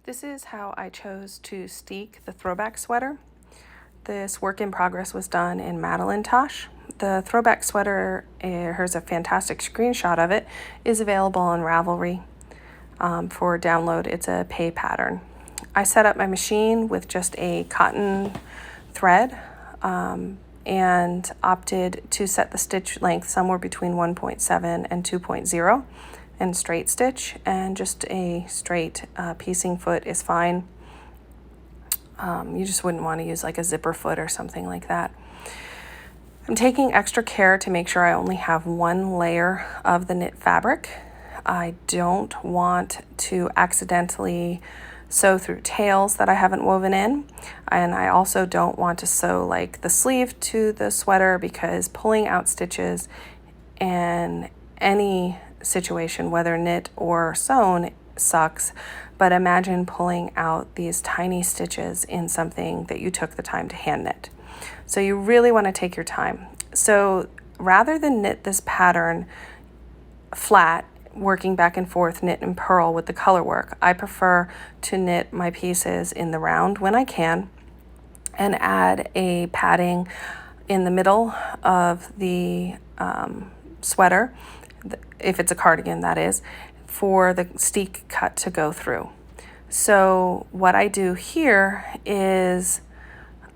This is how I chose to steek the throwback sweater. This work in progress was done in Madelinetosh. The throwback sweater, here's a fantastic screenshot of it, is available on Ravelry for download. It's a pay pattern. I set up my machine with just a cotton thread and opted to set the stitch length somewhere between 1.7 and 2.0 and straight stitch, and just a straight piecing foot is fine. You just wouldn't want to use like a zipper foot or something like that. I'm taking extra care to make sure I only have one layer of the knit fabric. I don't want to accidentally sew through tails that I haven't woven in, and I also don't want to sew like the sleeve to the sweater, because pulling out stitches in any situation, whether knit or sewn, sucks. But imagine pulling out these tiny stitches in something that you took the time to hand knit. So you really want to take your time. So rather than knit this pattern flat, working back and forth knit and purl with the color work, I prefer to knit my pieces in the round when I can and add a padding in the middle of the sweater, if it's a cardigan that is, for the steek cut to go through. So what I do here is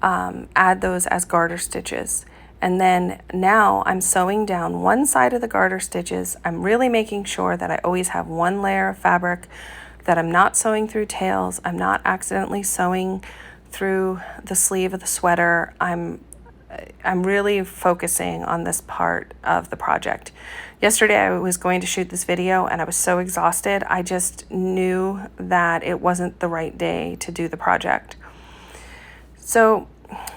add those as garter stitches. And then now I'm sewing down one side of the garter stitches. I'm really making sure that I always have one layer of fabric, that I'm not sewing through tails. I'm not accidentally sewing through the sleeve of the sweater. I'm really focusing on this part of the project. Yesterday I was going to shoot this video and I was so exhausted. I just knew that it wasn't the right day to do the project. So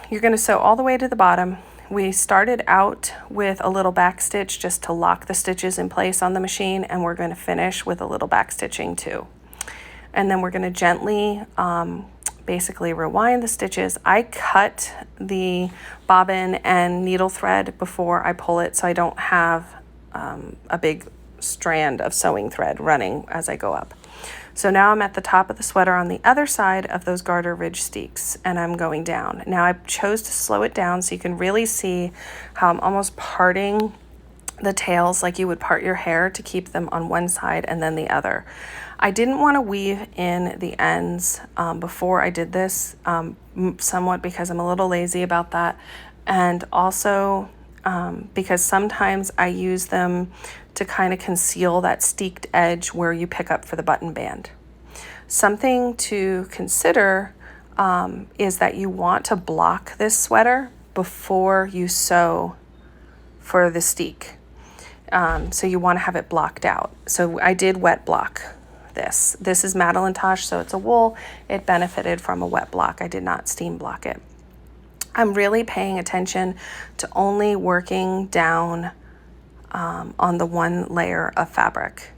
you're going to sew all the way to the bottom. We started out with a little back stitch just to lock the stitches in place on the machine, and we're going to finish with a little back stitching too. And then we're going to gently basically rewind the stitches. I cut the bobbin and needle thread before I pull it, so I don't have a big strand of sewing thread running as I go up. So now I'm at the top of the sweater on the other side of those garter ridge steeks, and I'm going down. Now I chose to slow it down so you can really see how I'm almost parting the tails like you would part your hair to keep them on one side and then the other. I didn't want to weave in the ends before I did this, somewhat because I'm a little lazy about that, and also because sometimes I use them to kind of conceal that steeked edge where you pick up for the button band. Something to consider is that you want to block this sweater before you sew for the steek. So you want to have it blocked out. So I did wet block this. This is Madelinetosh, so it's a wool. It benefited from a wet block. I did not steam block it. I'm really paying attention to only working down on the one layer of fabric.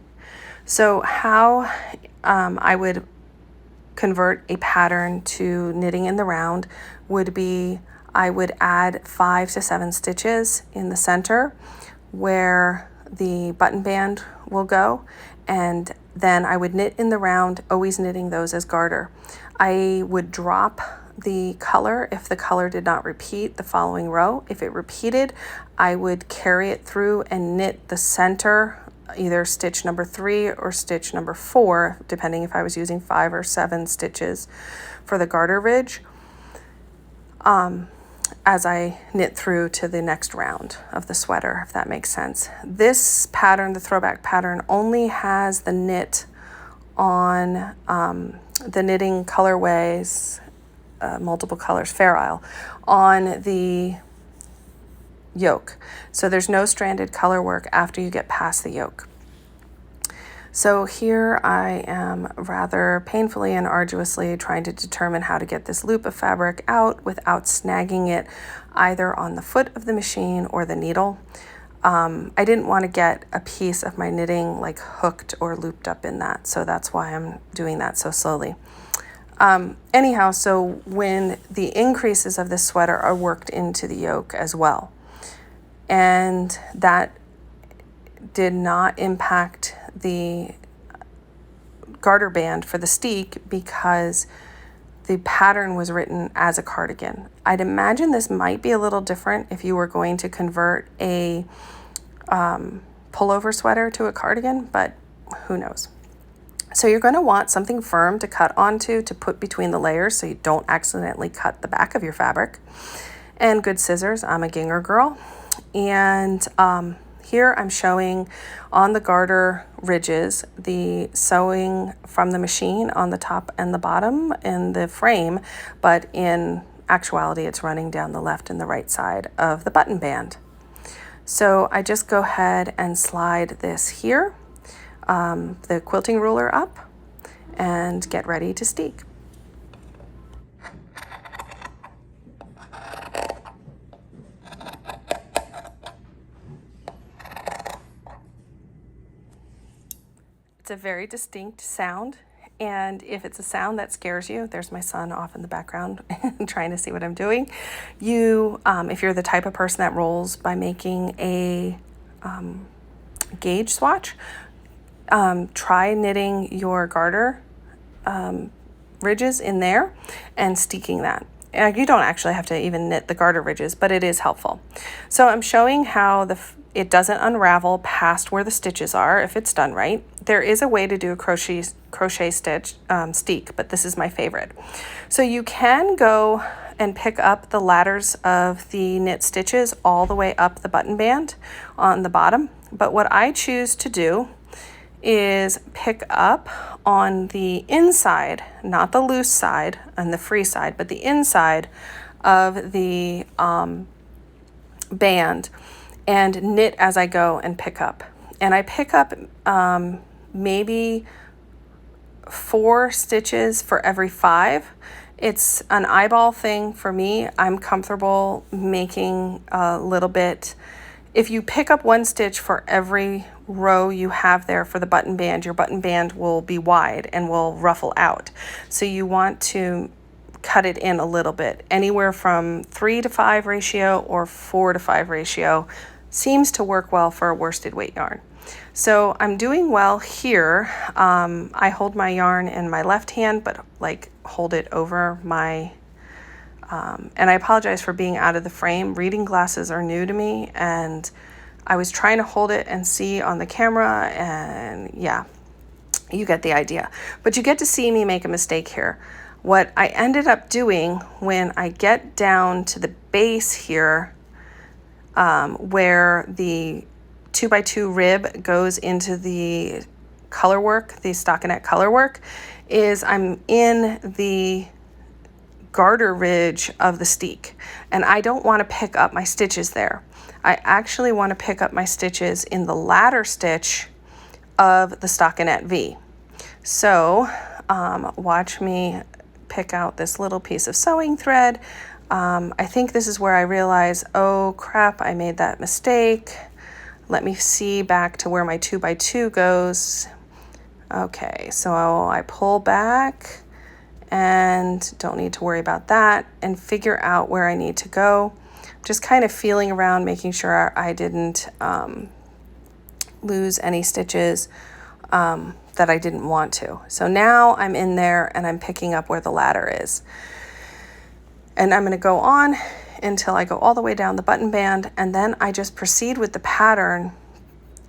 So how I would convert a pattern to knitting in the round would be, I would add 5 to 7 stitches in the center where the button band will go, and then I would knit in the round, always knitting those as garter. I would drop the color if the color did not repeat the following row. If it repeated, I would carry it through and knit the center, either stitch number 3 or stitch number 4, depending if I was using 5 or 7 stitches for the garter ridge, as I knit through to the next round of the sweater, if that makes sense. This pattern, the throwback pattern, only has the knit on the knitting colorways, multiple colors, Fair Isle, on the yoke. So there's no stranded color work after you get past the yoke. So here I am rather painfully and arduously trying to determine how to get this loop of fabric out without snagging it either on the foot of the machine or the needle. I didn't want to get a piece of my knitting like hooked or looped up in that, so that's why I'm doing that so slowly. Anyhow, so when the increases of this sweater are worked into the yoke as well, and that did not impact the garter band for the steek because the pattern was written as a cardigan. I'd imagine this might be a little different if you were going to convert a pullover sweater to a cardigan, but who knows. So you're going to want something firm to cut onto to put between the layers so you don't accidentally cut the back of your fabric. And good scissors. I'm a Ginger girl. And here I'm showing on the garter ridges the sewing from the machine on the top and the bottom in the frame, but in actuality it's running down the left and the right side of the button band. So I just go ahead and slide this here, the quilting ruler up, and get ready to steek. It's a very distinct sound, and if it's a sound that scares you, there's my son off in the background trying to see what I'm doing. If you're the type of person that rolls by making a gauge swatch, try knitting your garter ridges in there and steeking that. You don't actually have to even knit the garter ridges, but it is helpful. So I'm showing how it doesn't unravel past where the stitches are if it's done right. There is a way to do a crochet stitch steek, but this is my favorite. So you can go and pick up the ladders of the knit stitches all the way up the button band on the bottom. But what I choose to do is pick up on the inside, not the loose side and the free side, but the inside of the band, and knit as I go and pick up. And I pick up maybe 4 stitches for every 5. It's an eyeball thing for me. I'm comfortable making a little bit. If you pick up 1 stitch for every row you have there for the button band, your button band will be wide and will ruffle out. So you want to cut it in a little bit. Anywhere from 3-to-5 ratio or 4-to-5 ratio seems to work well for a worsted weight yarn. So I'm doing well here. I hold my yarn in my left hand, but hold it over my, and I apologize for being out of the frame. Reading glasses are new to me, and I was trying to hold it and see on the camera, and yeah, you get the idea. But you get to see me make a mistake here. What I ended up doing when I get down to the base here, where the 2x2 rib goes into the color work, the stockinette color work, is I'm in the garter ridge of the steek, and I don't want to pick up my stitches there. I actually want to pick up my stitches in the ladder stitch of the stockinette V. So watch me pick out this little piece of sewing thread. I think this is where I realize, oh crap, I made that mistake. Let me see back to where my 2x2 goes. Okay, so I pull back and don't need to worry about that, and figure out where I need to go. Just kind of feeling around, making sure I didn't lose any stitches that I didn't want to. So now I'm in there and I'm picking up where the ladder is. And I'm going to go on until I go all the way down the button band, and then I just proceed with the pattern,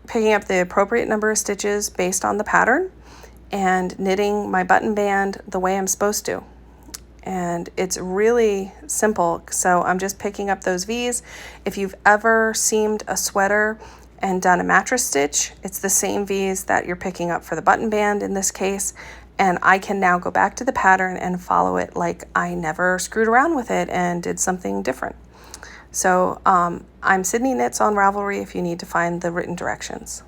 picking up the appropriate number of stitches based on the pattern and knitting my button band the way I'm supposed to. And it's really simple. So I'm just picking up those V's. If you've ever seamed a sweater and done a mattress stitch, it's the same V's that you're picking up for the button band in this case. And I can now go back to the pattern and follow it like I never screwed around with it and did something different. So I'm Sydney Knits on Ravelry if you need to find the written directions.